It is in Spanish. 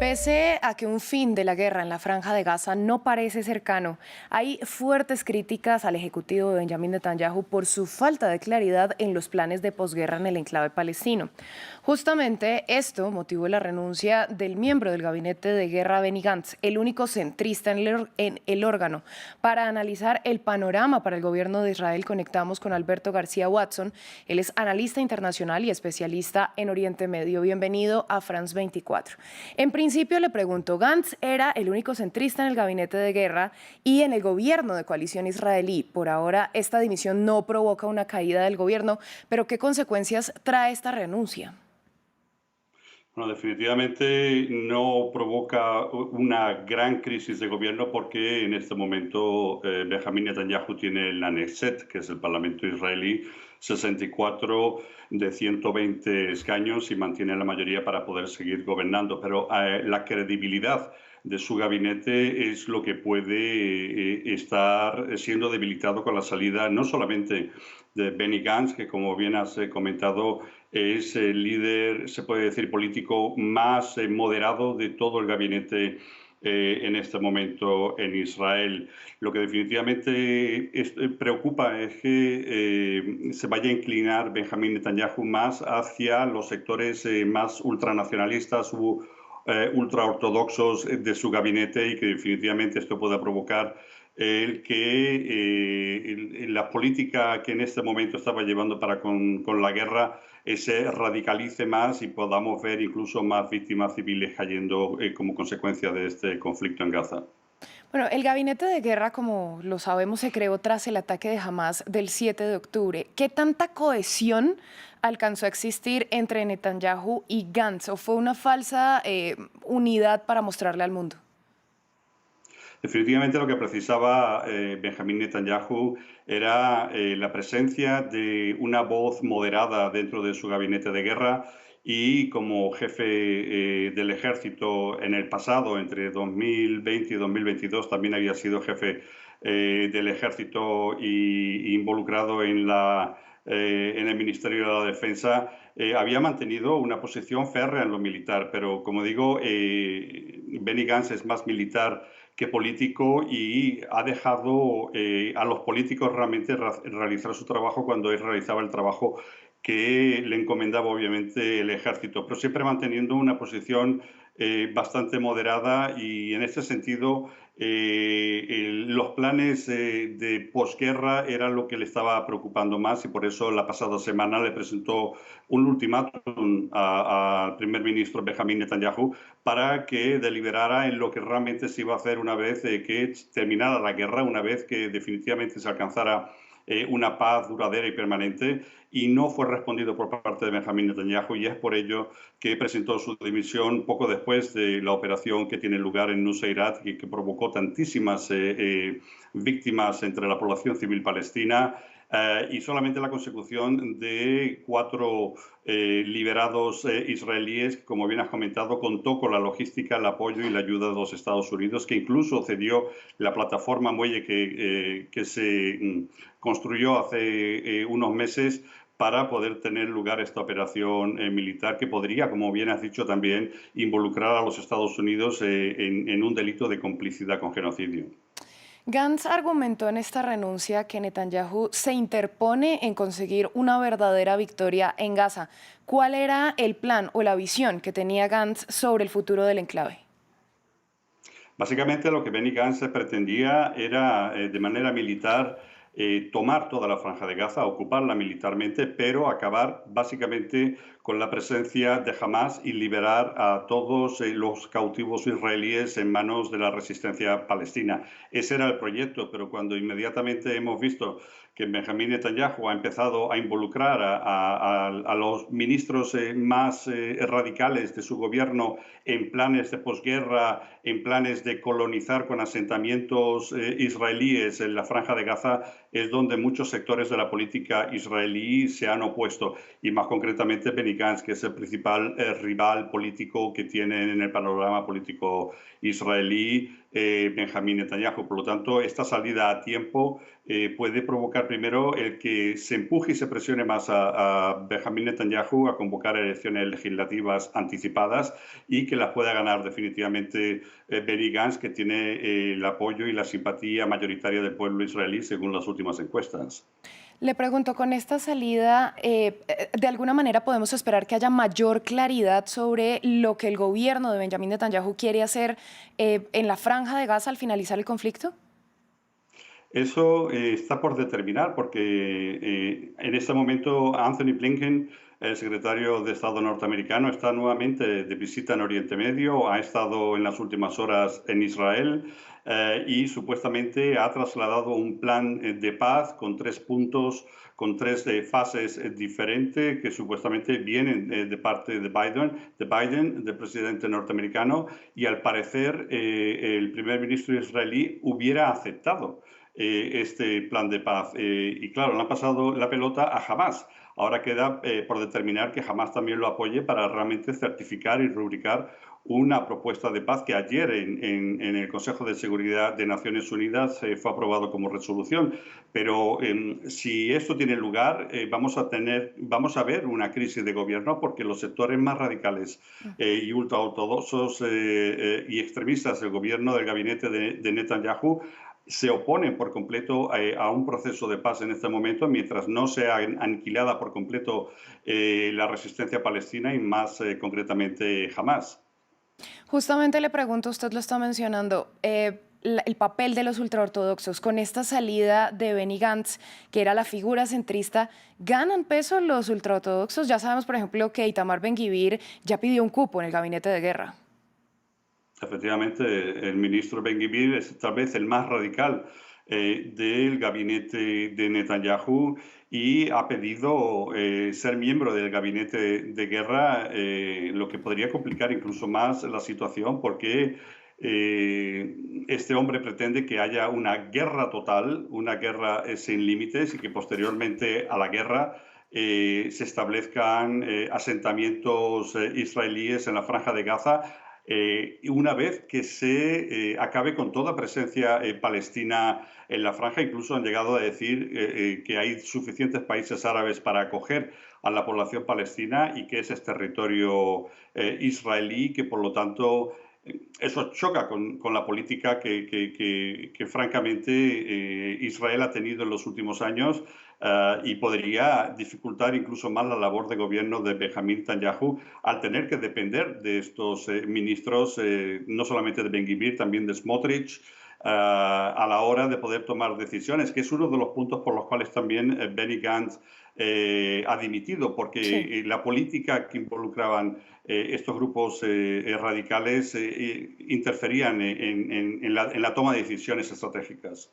Pese a que un fin de la guerra en la Franja de Gaza no parece cercano, hay fuertes críticas al ejecutivo de Benjamín Netanyahu por su falta de claridad en los planes de posguerra en el enclave palestino. Justamente esto motivó la renuncia del miembro del gabinete de guerra Benny Gantz, el único centrista en el órgano. Para analizar el panorama para el gobierno de Israel, conectamos con Alberto García Watson. Él es analista internacional y especialista en Oriente Medio. Bienvenido a France 24. En principio le pregunto, Gantz era el único centrista en el gabinete de guerra y en el gobierno de coalición israelí. Por ahora, esta dimisión no provoca una caída del gobierno, pero ¿qué consecuencias trae esta renuncia? Bueno, definitivamente no provoca una gran crisis de gobierno porque en este momento Benjamín Netanyahu tiene la Knesset, que es el Parlamento israelí, 64 de 120 escaños y mantiene la mayoría para poder seguir gobernando. Pero la credibilidad de su gabinete es lo que puede estar siendo debilitado con la salida no solamente de Benny Gantz, que como bien has comentado, es el líder, se puede decir, político más moderado de todo el gabinete en este momento en Israel. Lo que definitivamente preocupa es que se vaya a inclinar Benjamín Netanyahu más hacia los sectores más ultranacionalistas u ultraortodoxos de su gabinete y que definitivamente esto pueda provocar el que la política que en este momento estaba llevando para con la guerra se radicalice más y podamos ver incluso más víctimas civiles cayendo como consecuencia de este conflicto en Gaza. Bueno, el gabinete de guerra, como lo sabemos, se creó tras el ataque de Hamás del 7 de octubre. ¿Qué tanta cohesión alcanzó a existir entre Netanyahu y Gantz? ¿O fue una falsa unidad para mostrarle al mundo? Definitivamente lo que precisaba Benjamín Netanyahu era la presencia de una voz moderada dentro de su gabinete de guerra y como jefe del ejército en el pasado, entre 2020 y 2022, también había sido jefe del ejército y involucrado en el Ministerio de la Defensa, había mantenido una posición férrea en lo militar, pero como digo, Benny Gantz es más militar que político y ha dejado a los políticos realmente realizar su trabajo cuando él realizaba el trabajo que le encomendaba obviamente el ejército, pero siempre manteniendo una posición bastante moderada y en este sentido los planes de posguerra eran lo que le estaba preocupando más y por eso la pasada semana le presentó un ultimátum al primer ministro Benjamín Netanyahu para que deliberara en lo que realmente se iba a hacer una vez que terminara la guerra, una vez que definitivamente se alcanzara una paz duradera y permanente, y no fue respondido por parte de Benjamín Netanyahu, y es por ello que presentó su dimisión poco después de la operación que tiene lugar en Nuseirat y que provocó tantísimas víctimas entre la población civil palestina. Y solamente la consecución de 4 liberados israelíes, como bien has comentado, contó con la logística, el apoyo y la ayuda de los Estados Unidos, que incluso cedió la plataforma muelle que se construyó hace unos meses para poder tener lugar esta operación militar que podría, como bien has dicho también, involucrar a los Estados Unidos en un delito de complicidad con genocidio. Gantz argumentó en esta renuncia que Netanyahu se interpone en conseguir una verdadera victoria en Gaza. ¿Cuál era el plan o la visión que tenía Gantz sobre el futuro del enclave? Básicamente lo que Benny Gantz pretendía era de manera militar tomar toda la Franja de Gaza, ocuparla militarmente, pero acabar básicamente con la presencia de Hamás y liberar a todos los cautivos israelíes en manos de la resistencia palestina. Ese era el proyecto, pero cuando inmediatamente hemos visto que Benjamín Netanyahu ha empezado a involucrar a los ministros más radicales de su gobierno en planes de posguerra, en planes de colonizar con asentamientos israelíes en la Franja de Gaza, es donde muchos sectores de la política israelí se han opuesto. Y más concretamente, Benny Benny Gantz, que es el principal rival político que tiene en el panorama político israelí, Benjamín Netanyahu. Por lo tanto, esta salida a tiempo puede provocar primero el que se empuje y se presione más a Benjamín Netanyahu a convocar elecciones legislativas anticipadas y que las pueda ganar definitivamente Benny Gantz, que tiene el apoyo y la simpatía mayoritaria del pueblo israelí según las últimas encuestas. Le pregunto, con esta salida, ¿de alguna manera podemos esperar que haya mayor claridad sobre lo que el gobierno de Benjamín Netanyahu quiere hacer en la Franja de Gaza al finalizar el conflicto? Eso está por determinar porque en este momento Anthony Blinken, el secretario de Estado norteamericano, está nuevamente de visita en Oriente Medio, ha estado en las últimas horas en Israel y supuestamente ha trasladado un plan de paz con 3 puntos, con 3 fases diferentes que supuestamente vienen de parte de Biden, del presidente norteamericano, y al parecer el primer ministro israelí hubiera aceptado este plan de paz. Y claro, le han pasado la pelota a Hamás. Ahora queda por determinar que Hamás también lo apoye para realmente certificar y rubricar una propuesta de paz que ayer en el Consejo de Seguridad de Naciones Unidas fue aprobado como resolución. Pero si esto tiene lugar, vamos a ver una crisis de gobierno porque los sectores más radicales y ultraortodoxos y extremistas del gobierno del gabinete de Netanyahu se oponen por completo a un proceso de paz en este momento, mientras no sea aniquilada por completo la resistencia palestina y más concretamente Hamás. Justamente le pregunto, usted lo está mencionando, el papel de los ultraortodoxos con esta salida de Benny Gantz, que era la figura centrista, ¿ganan peso los ultraortodoxos? Ya sabemos, por ejemplo, que Itamar Ben-Gvir ya pidió un cupo en el gabinete de guerra. Efectivamente, el ministro Ben-Gvir es tal vez el más radical del gabinete de Netanyahu y ha pedido ser miembro del gabinete de guerra, lo que podría complicar incluso más la situación porque este hombre pretende que haya una guerra total, una guerra sin límites y que posteriormente a la guerra se establezcan asentamientos israelíes en la Franja de Gaza una vez que se acabe con toda presencia palestina en la franja. Incluso han llegado a decir que hay suficientes países árabes para acoger a la población palestina y que ese es territorio israelí, que por lo tanto eso choca con la política que francamente Israel ha tenido en los últimos años y podría dificultar incluso más la labor de gobierno de Benjamín Netanyahu al tener que depender de estos ministros, no solamente de Ben-Gvir, también de Smotrich, a la hora de poder tomar decisiones, que es uno de los puntos por los cuales también Benny Gantz ha dimitido, Sí. porque la política que involucraban estos grupos radicales interferían en la toma de decisiones estratégicas.